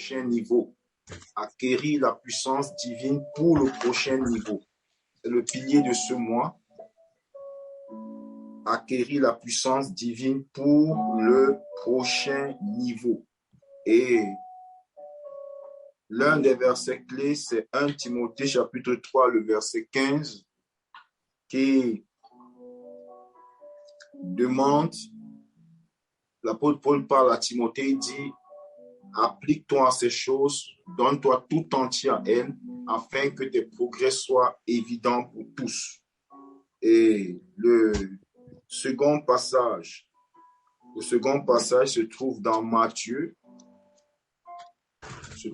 prochain niveau. Acquérir la puissance divine pour le prochain niveau. C'est le pilier de ce mois. Acquérir la puissance divine pour le prochain niveau. Et l'un des versets clés, c'est 1 Timothée chapitre 3, le verset 15, qui demande, l'apôtre Paul parle à Timothée, il dit, applique-toi à ces choses, donne-toi tout entier à elles, afin que tes progrès soient évidents pour tous. Et le second passage se trouve dans Matthieu. Je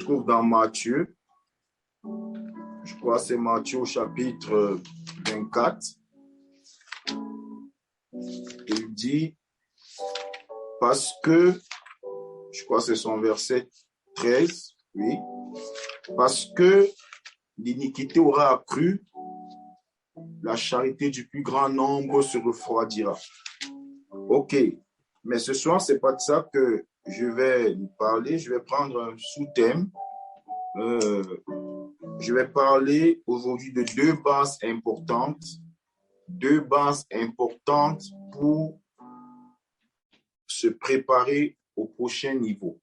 crois que c'est Matthieu au chapitre 24. Il dit, parce que, je crois que c'est son verset 13, oui, parce que l'iniquité aura accru, la charité du plus grand nombre se refroidira. Ok, mais ce soir, c'est pas de ça que je vais parler. Je vais prendre un sous-thème. Je vais parler aujourd'hui de deux bases importantes pour se préparer au prochain niveau.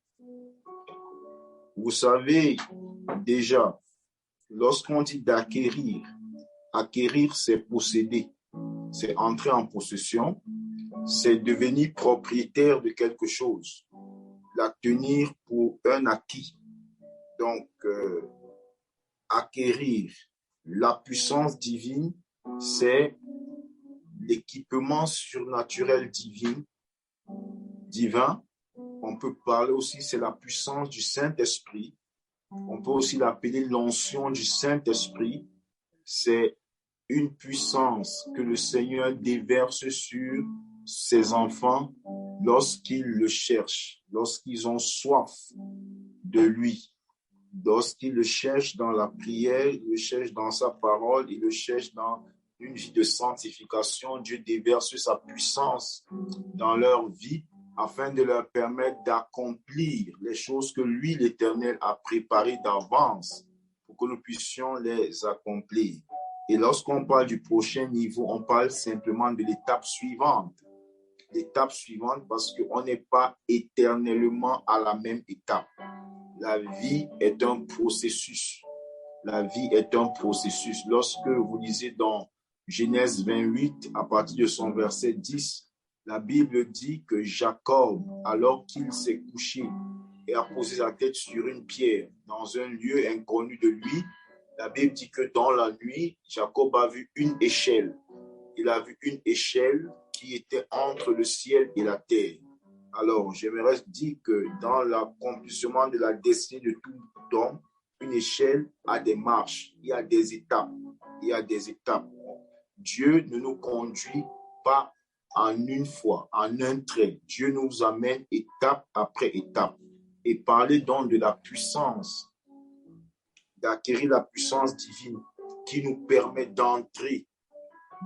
Vous savez déjà, lorsqu'on dit d'acquérir, acquérir, c'est posséder, c'est entrer en possession, c'est devenir propriétaire de quelque chose, la tenir pour un acquis. Donc, acquérir la puissance divine, c'est l'équipement surnaturel divin. On peut parler aussi, c'est la puissance du Saint-Esprit. On peut aussi l'appeler l'onction du Saint-Esprit. C'est une puissance que le Seigneur déverse sur ses enfants lorsqu'ils le cherchent, lorsqu'ils ont soif de lui, lorsqu'ils le cherchent dans la prière, ils le cherchent dans sa parole, ils le cherchent dans une vie de sanctification. Dieu déverse sa puissance dans leur vie afin de leur permettre d'accomplir les choses que lui, l'Éternel, a préparées d'avance pour que nous puissions les accomplir. Et lorsqu'on parle du prochain niveau, on parle simplement de l'étape suivante. L'étape suivante parce qu'on n'est pas éternellement à la même étape. La vie est un processus. La vie est un processus. Lorsque vous lisez dans Genèse 28, à partir de son verset 10, la Bible dit que Jacob, alors qu'il s'est couché et a posé sa tête sur une pierre dans un lieu inconnu de lui, la Bible dit que dans la nuit, Jacob a vu une échelle. Il a vu une échelle qui était entre le ciel et la terre. Alors, j'aimerais dire que dans l'accomplissement de la destinée de tout homme, une échelle a des marches, il y a des étapes. Dieu ne nous conduit pas en une fois, en un trait. Dieu nous amène étape après étape. Et parler donc de la puissance, d'acquérir la puissance divine qui nous permet d'entrer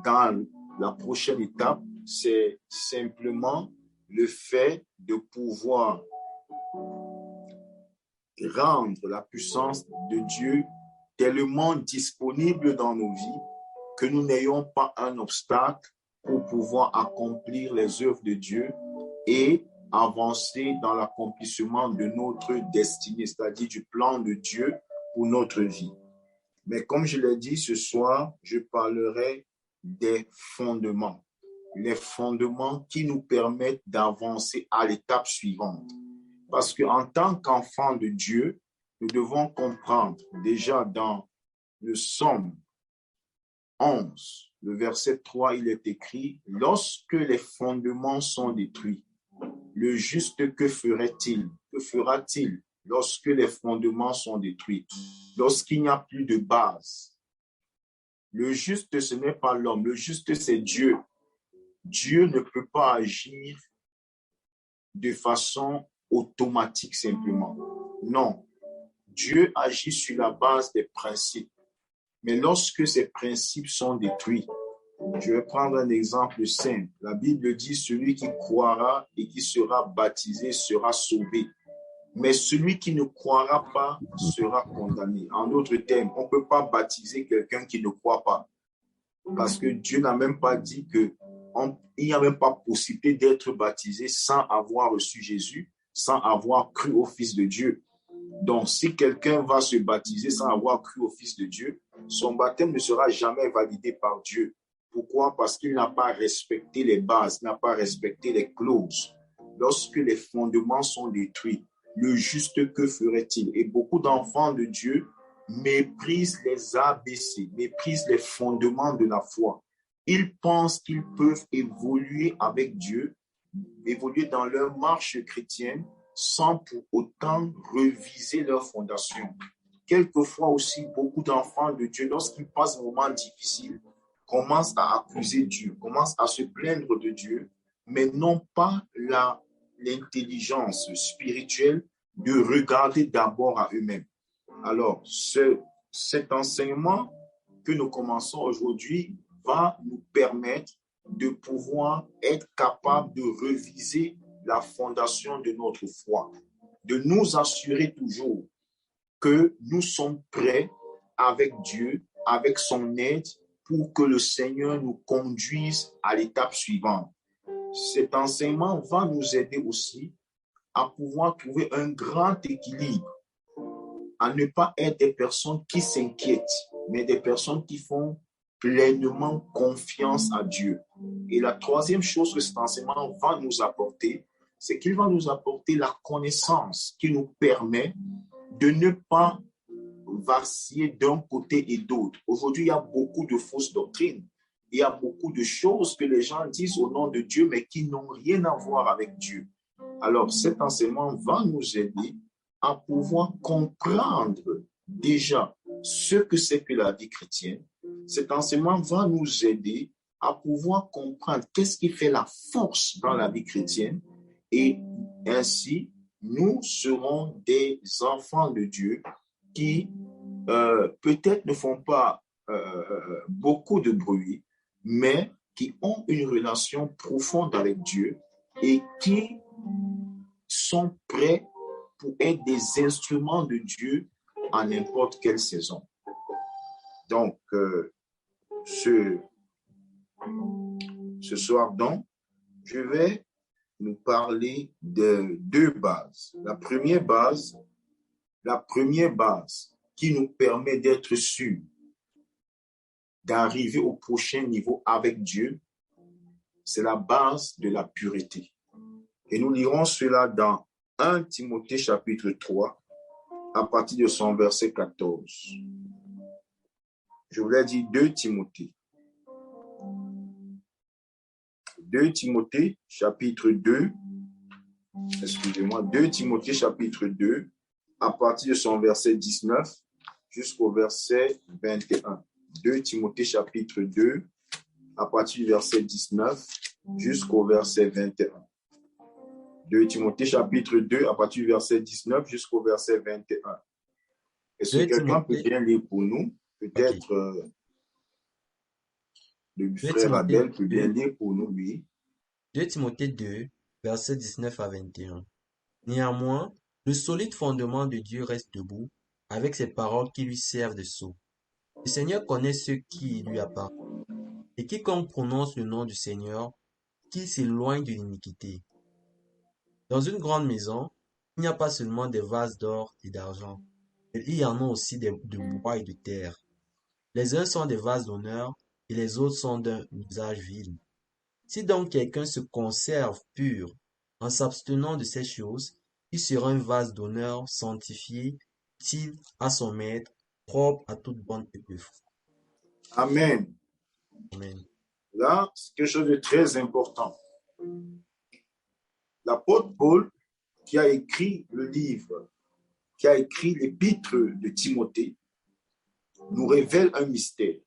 dans la prochaine étape, c'est simplement le fait de pouvoir rendre la puissance de Dieu tellement disponible dans nos vies que nous n'ayons pas un obstacle pour pouvoir accomplir les œuvres de Dieu et avancer dans l'accomplissement de notre destinée, c'est-à-dire du plan de Dieu pour notre vie. Mais comme je l'ai dit ce soir, je parlerai des fondements. Les fondements qui nous permettent d'avancer à l'étape suivante. Parce qu'en tant qu'enfant de Dieu, nous devons comprendre déjà dans le psaume 11, le verset 3, il est écrit, « Lorsque les fondements sont détruits, le juste que ferait-il? Que fera-t-il lorsque les fondements sont détruits? Lorsqu'il n'y a plus de base. » Le juste, ce n'est pas l'homme. Le juste, c'est Dieu. Dieu ne peut pas agir de façon automatique simplement. Non. Dieu agit sur la base des principes. Mais lorsque ces principes sont détruits, je vais prendre un exemple simple. La Bible dit, celui qui croira et qui sera baptisé sera sauvé. mais celui qui ne croira pas sera condamné. En d'autres termes, on ne peut pas baptiser quelqu'un qui ne croit pas. Parce que Dieu n'a même pas dit qu'il n'y a même pas possibilité d'être baptisé sans avoir reçu Jésus, sans avoir cru au Fils de Dieu. Donc, si quelqu'un va se baptiser sans avoir cru au Fils de Dieu, son baptême ne sera jamais validé par Dieu. Pourquoi? Parce qu'il n'a pas respecté les bases, n'a pas respecté les clauses. Lorsque les fondements sont détruits, le juste que ferait-il? Et beaucoup d'enfants de Dieu méprisent les ABC, méprisent les fondements de la foi. Ils pensent qu'ils peuvent évoluer avec Dieu, évoluer dans leur marche chrétienne sans pour autant reviser leurs fondations. Quelquefois aussi, beaucoup d'enfants de Dieu, lorsqu'ils passent un moment difficile, commencent à accuser Dieu, commencent à se plaindre de Dieu, mais n'ont pas l'intelligence spirituelle de regarder d'abord à eux-mêmes. Alors, cet enseignement que nous commençons aujourd'hui va nous permettre de pouvoir être capable de reviser la fondation de notre foi, de nous assurer toujours que nous sommes prêts avec Dieu, avec son aide, pour que le Seigneur nous conduise à l'étape suivante. Cet enseignement va nous aider aussi à pouvoir trouver un grand équilibre, à ne pas être des personnes qui s'inquiètent, mais des personnes qui font pleinement confiance à Dieu. Et la troisième chose que cet enseignement va nous apporter, c'est qu'il va nous apporter la connaissance qui nous permet de ne pas vaciller d'un côté et d'autre. Aujourd'hui, il y a beaucoup de fausses doctrines. Il y a beaucoup de choses que les gens disent au nom de Dieu, mais qui n'ont rien à voir avec Dieu. Alors, cet enseignement va nous aider à pouvoir comprendre déjà ce que c'est que la vie chrétienne. Cet enseignement va nous aider à pouvoir comprendre qu'est-ce qui fait la force dans la vie chrétienne, et ainsi, nous serons des enfants de Dieu qui peut-être ne font pas beaucoup de bruit, mais qui ont une relation profonde avec Dieu et qui sont prêts pour être des instruments de Dieu à n'importe quelle saison. Donc, ce soir, donc, je vais nous parler de deux bases. La première base qui nous permet d'être sûrs d'arriver au prochain niveau avec Dieu, c'est la base de la pureté. Et nous lirons cela dans 1 Timothée chapitre 3, à partir de son verset 14. Je voulais dire 2 Timothée. 2 Timothée chapitre 2, 2 Timothée chapitre 2, à partir de son verset 19 jusqu'au verset 21. 2 Timothée chapitre 2, à partir du verset 19 jusqu'au verset 21. 2 Timothée chapitre 2, à partir du verset 19 jusqu'au verset 21. Est-ce que quelqu'un peut bien lire pour nous? Peut-être le frère Abel peut bien lire pour nous, oui. 2 Timothée 2, versets 19 à 21. Néanmoins, le solide fondement de Dieu reste debout, avec ses paroles qui lui servent de sceau. Le Seigneur connaît ceux qui lui appartiennent, et quiconque prononce le nom du Seigneur, qu'il s'éloigne de l'iniquité. Dans une grande maison, il n'y a pas seulement des vases d'or et d'argent, mais il y en a aussi de bois et de terre. Les uns sont des vases d'honneur, et les autres sont d'un usage vil. Si donc quelqu'un se conserve pur en s'abstenant de ces choses, il sera un vase d'honneur sanctifié, utile à son maître, propre à toute bonne œuvre. Amen. Amen. Là, c'est quelque chose de très important. L'apôtre Paul, qui a écrit le livre, qui a écrit l'épître de Timothée, nous révèle un mystère.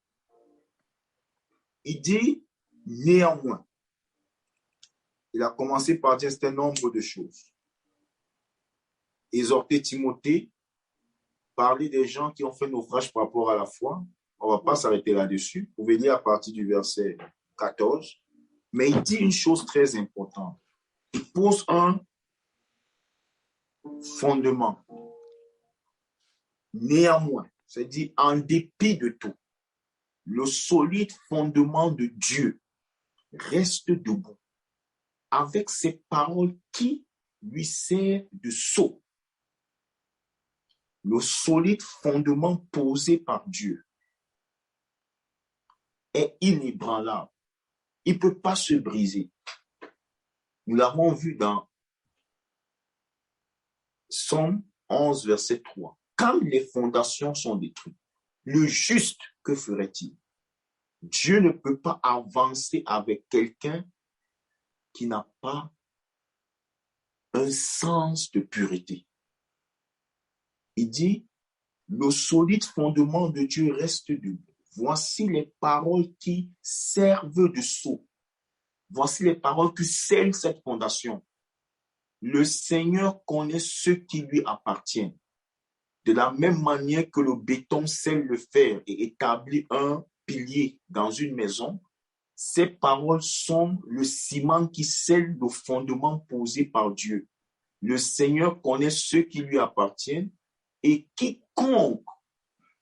Il dit néanmoins. Il a commencé par dire un certain nombre de choses. Exhorter Timothée, parler des gens qui ont fait naufrage par rapport à la foi. On ne va pas s'arrêter là-dessus. Vous pouvez lire à partir du verset 14. Mais il dit une chose très importante. Il pose un fondement. Néanmoins, c'est-à-dire en dépit de tout, le solide fondement de Dieu reste debout avec ces paroles qui lui servent de sceau. Le solide fondement posé par Dieu est inébranlable. Il ne peut pas se briser. Nous l'avons vu dans Somme 11, verset 3. Quand les fondations sont détruites, le juste, que ferait-il? Dieu ne peut pas avancer avec quelqu'un qui n'a pas un sens de pureté. Il dit, le solide fondement de Dieu reste debout. Voici les paroles qui servent de sceau. Voici les paroles qui scellent cette fondation. Le Seigneur connaît ce qui lui appartient. De la même manière que le béton scelle le fer et établit un pilier dans une maison, ces paroles sont le ciment qui scelle le fondement posé par Dieu. Le Seigneur connaît ce qui lui appartient et quiconque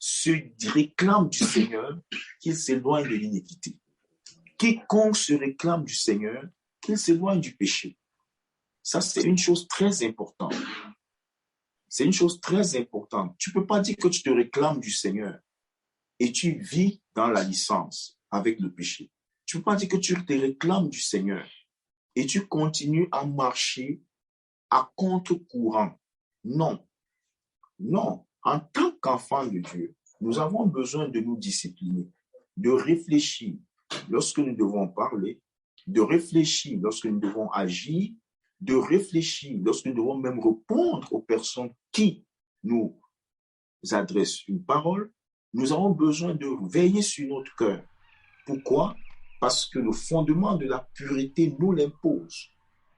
se réclame du Seigneur, qu'il s'éloigne de l'iniquité. Quiconque se réclame du Seigneur, qu'il s'éloigne du péché. Ça, c'est une chose très importante. C'est une chose très importante. Tu ne peux pas dire que tu te réclames du Seigneur et tu vis dans la licence avec le péché. Tu ne peux pas dire que tu te réclames du Seigneur et tu continues à marcher à contre-courant. Non. Non. En tant qu'enfant de Dieu, nous avons besoin de nous discipliner, de réfléchir lorsque nous devons parler, de réfléchir lorsque nous devons agir, de réfléchir lorsque nous devons même répondre aux personnes qui nous adressent une parole. Nous avons besoin de veiller sur notre cœur. Pourquoi? Parce que le fondement de la pureté nous l'impose.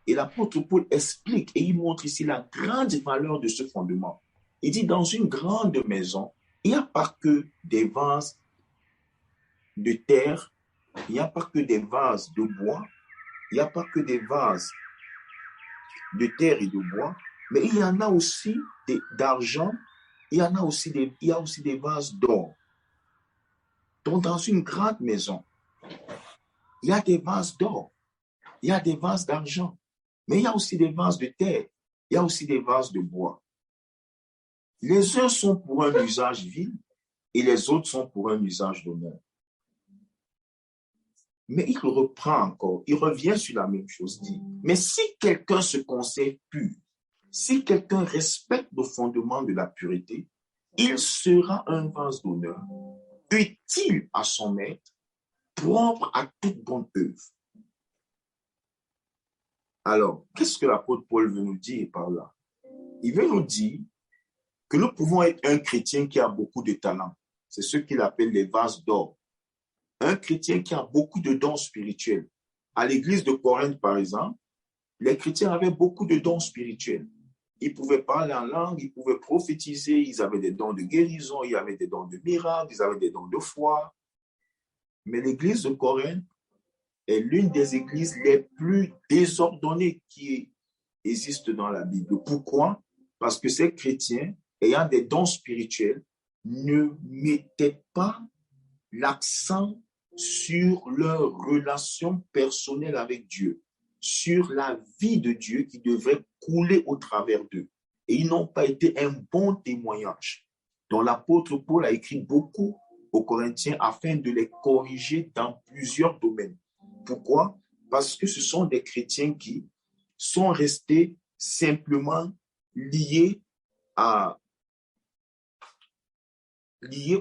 Et l'apôtre Paul explique et il montre ici la grande valeur de ce fondement. Il dit, dans une grande maison, il n'y a pas que des vases de terre, il n'y a pas que des vases de bois, il n'y a pas que des vases de terre et de bois, mais il y en a aussi d'argent, il y a aussi des vases d'or. Donc, dans une grande maison, il y a des vases d'or, il y a des vases d'argent, mais il y a aussi des vases de terre, il y a aussi des vases de bois. Les uns sont pour un usage vil et les autres sont pour un usage d'honneur. Mais il reprend encore, il revient sur la même chose, dit, mais si quelqu'un se conserve pur, si quelqu'un respecte le fondement de la pureté, il sera un vase d'honneur, utile à son maître, propre à toute bonne œuvre. Alors, qu'est-ce que l'apôtre Paul veut nous dire par là? Il veut nous dire que nous pouvons être un chrétien qui a beaucoup de talents. C'est ce qu'il appelle les vases d'or. Un chrétien qui a beaucoup de dons spirituels. À l'église de Corinthe, par exemple, les chrétiens avaient beaucoup de dons spirituels. Ils pouvaient parler en langue, ils pouvaient prophétiser, ils avaient des dons de guérison, ils avaient des dons de miracles, ils avaient des dons de foi. Mais l'église de Corinthe est l'une des églises les plus désordonnées qui existent dans la Bible. Pourquoi? Parce que ces chrétiens, ayant des dons spirituels, ne mettaient pas l'accent sur leur relation personnelle avec Dieu, sur la vie de Dieu qui devrait couler au travers d'eux. Et ils n'ont pas été un bon témoignage. Donc l'apôtre Paul a écrit beaucoup aux Corinthiens afin de les corriger dans plusieurs domaines. Pourquoi? Parce que ce sont des chrétiens qui sont restés simplement liés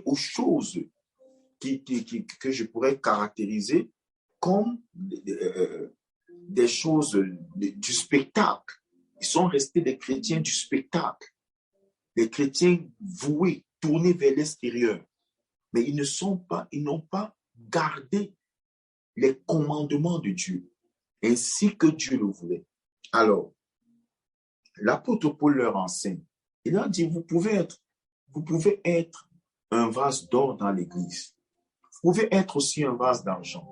aux choses que je pourrais caractériser comme des choses du spectacle. Ils sont restés des chrétiens du spectacle, des chrétiens voués, tournés vers l'extérieur. Mais ils n'ont pas gardé les commandements de Dieu, ainsi que Dieu le voulait. Alors, l'apôtre Paul leur enseigne. Il leur dit, vous pouvez être un vase d'or dans l'église. Vous pouvez être aussi un vase d'argent.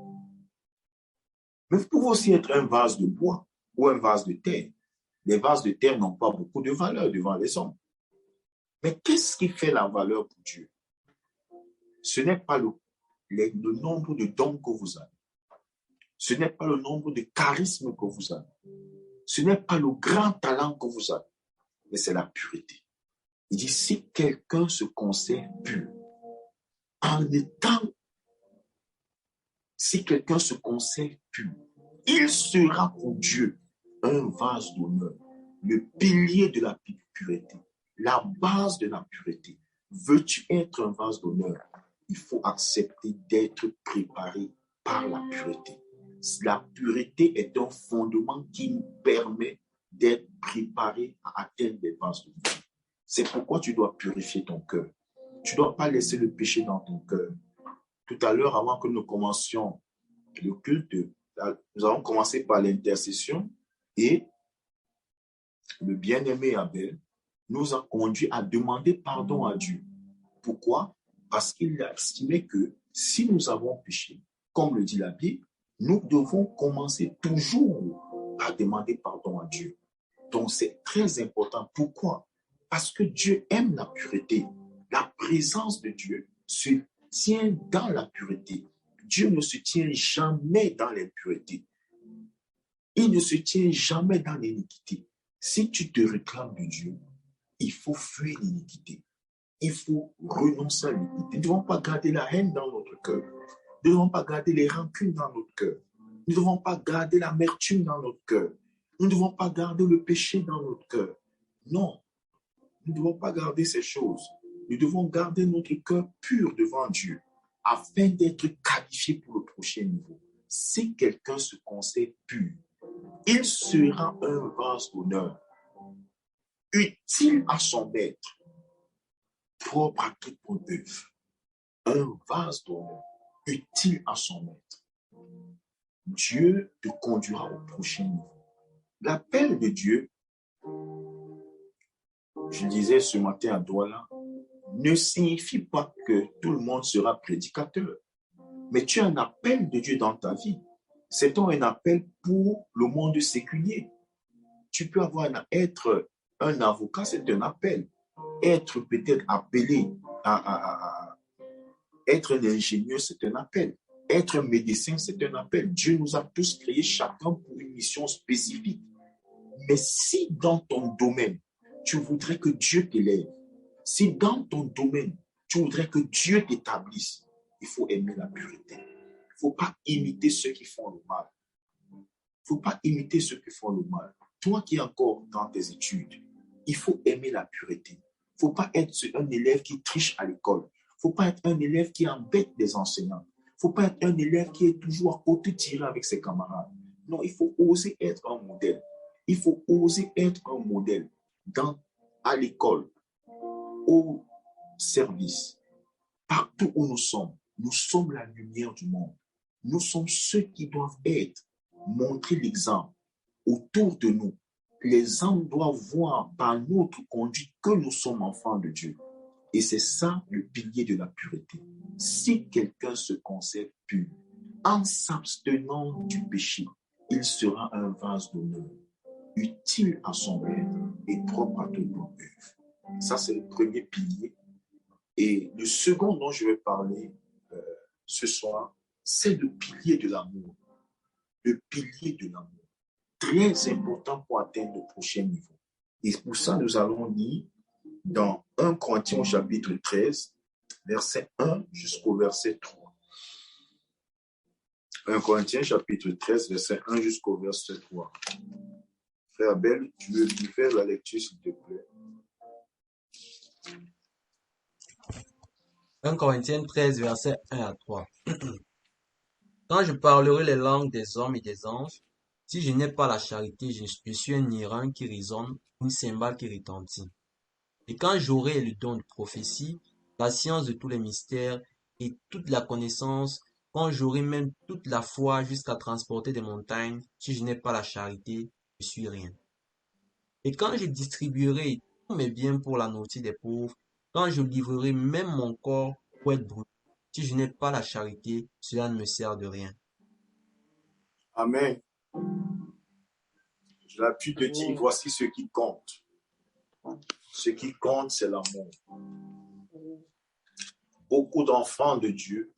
Mais vous pouvez aussi être un vase de bois ou un vase de terre. Les vases de terre n'ont pas beaucoup de valeur devant les hommes. Mais qu'est-ce qui fait la valeur pour Dieu? Ce n'est pas le nombre de dons que vous avez. Ce n'est pas le nombre de charismes que vous avez. Ce n'est pas le grand talent que vous avez. Mais c'est la pureté. Il dit, si quelqu'un se conserve pur, si quelqu'un se conserve pur, il sera pour Dieu un vase d'honneur, le pilier de la pureté, la base de la pureté. Veux-tu être un vase d'honneur? Il faut accepter d'être préparé par la pureté. La pureté est un fondement qui nous permet d'être préparé à atteindre des vases d'honneur. C'est pourquoi tu dois purifier ton cœur. Tu ne dois pas laisser le péché dans ton cœur. Tout à l'heure, avant que nous commencions le culte, nous avons commencé par l'intercession et le bien-aimé Abel nous a conduit à demander pardon à Dieu. Pourquoi? Parce qu'il a estimé que si nous avons péché, comme le dit la Bible, nous devons commencer toujours à demander pardon à Dieu. Donc, c'est très important. Pourquoi? Parce que Dieu aime la pureté. La présence de Dieu se tient dans la pureté. Dieu ne se tient jamais dans l'impureté. Il ne se tient jamais dans l'iniquité. Si tu te réclames de Dieu, il faut fuir l'iniquité. Il faut renoncer à l'iniquité. Nous ne devons pas garder la haine dans notre cœur. Nous ne devons pas garder les rancunes dans notre cœur. Nous ne devons pas garder l'amertume dans notre cœur. Nous ne devons pas garder le péché dans notre cœur. Non, nous ne devons pas garder ces choses. Nous devons garder notre cœur pur devant Dieu afin d'être qualifiés pour le prochain niveau. Si quelqu'un se conserve pur, il sera un vase d'honneur, utile à son maître, propre à toute bonne œuvre. Un vase d'honneur, utile à son maître. Dieu te conduira au prochain niveau. L'appel de Dieu, je disais ce matin à Douala, ne signifie pas que tout le monde sera prédicateur. Mais tu as un appel de Dieu dans ta vie. C'est un appel pour le monde séculier. Tu peux être un avocat, c'est un appel. Être peut-être appelé à être un ingénieur, c'est un appel. Être un médecin, c'est un appel. Dieu nous a tous créés chacun pour une mission spécifique. Mais si dans ton domaine, tu voudrais que Dieu t'élève, si dans ton domaine, tu voudrais que Dieu t'établisse, il faut aimer la pureté. Il ne faut pas imiter ceux qui font le mal. Il ne faut pas imiter ceux qui font le mal. Toi qui es encore dans tes études, il faut aimer la pureté. Il ne faut pas être un élève qui triche à l'école. Il ne faut pas être un élève qui embête les enseignants. Il ne faut pas être un élève qui est toujours à côté tiré avec ses camarades. Non, il faut oser être un modèle. Il faut oser être un modèle à l'école, au service, partout où nous sommes la lumière du monde. Nous sommes ceux qui doivent montrer l'exemple autour de nous. Les hommes doivent voir par notre conduite que nous sommes enfants de Dieu. Et c'est ça le pilier de la pureté. Si quelqu'un se conserve pur, en s'abstenant du péché, il sera un vase d'honneur, utile à son maître et propre à toute bonne œuvre. Ça, c'est le premier pilier. Et le second dont je vais parler ce soir, c'est le pilier de l'amour. Le pilier de l'amour. Très important pour atteindre le prochain niveau. Et pour ça, nous allons lire dans 1 Corinthiens chapitre 13, verset 1 jusqu'au verset 3. 1 Corinthiens chapitre 13, verset 1 jusqu'au verset 3. Frère Abel, tu veux lui faire la lecture, s'il te plaît? 1 Corinthiens 13, verset 1 à 3. Quand je parlerai les langues des hommes et des anges, si je n'ai pas la charité, je suis un airain qui résonne, une cymbale qui retentit. Et quand j'aurai le don de prophétie, la science de tous les mystères et toute la connaissance, quand j'aurai même toute la foi jusqu'à transporter des montagnes, si je n'ai pas la charité, je suis rien. Et quand je distribuerai tous mes biens pour la nourriture des pauvres, quand je livrerai même mon corps pour être brûlé, si je n'ai pas la charité, cela ne me sert de rien. Amen. J'ai l'habitude de dire, voici ce qui compte. Ce qui compte, c'est l'amour. Beaucoup d'enfants de Dieu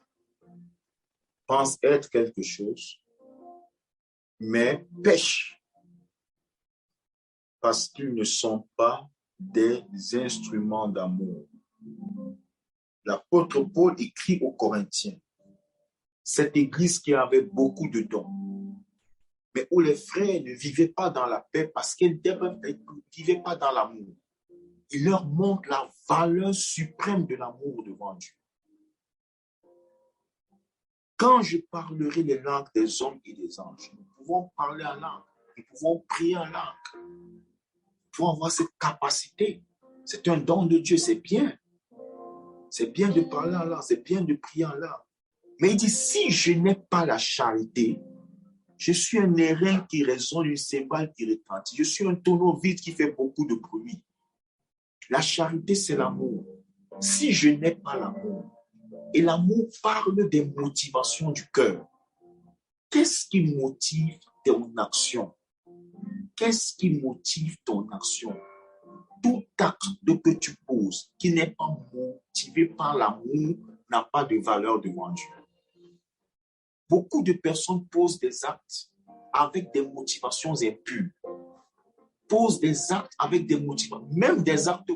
pensent être quelque chose, mais pêchent parce qu'ils ne sont pas des instruments d'amour. L'apôtre Paul écrit aux Corinthiens, cette église qui avait beaucoup de dons, mais où les frères ne vivaient pas dans la paix parce qu'ils ne vivaient pas dans l'amour. Il leur montre la valeur suprême de l'amour devant Dieu. Quand je parlerai les langues des hommes et des anges, nous pouvons parler en langue, nous pouvons prier en langue. Nous pouvons avoir cette capacité. C'est un don de Dieu, c'est bien. C'est bien de parler en langue, c'est bien de prier en langue. Mais il dit, si je n'ai pas la charité, je suis un airain qui résonne, une cymbale qui retentit. Je suis un tonneau vide qui fait beaucoup de bruit. La charité, c'est l'amour. Si je n'ai pas l'amour, et l'amour parle des motivations du cœur. Qu'est-ce qui motive ton action? Qu'est-ce qui motive ton action? Tout acte que tu poses qui n'est pas motivé par l'amour n'a pas de valeur devant Dieu. Beaucoup de personnes posent des actes avec des motivations impures. Posent des actes avec des motivations, même des actes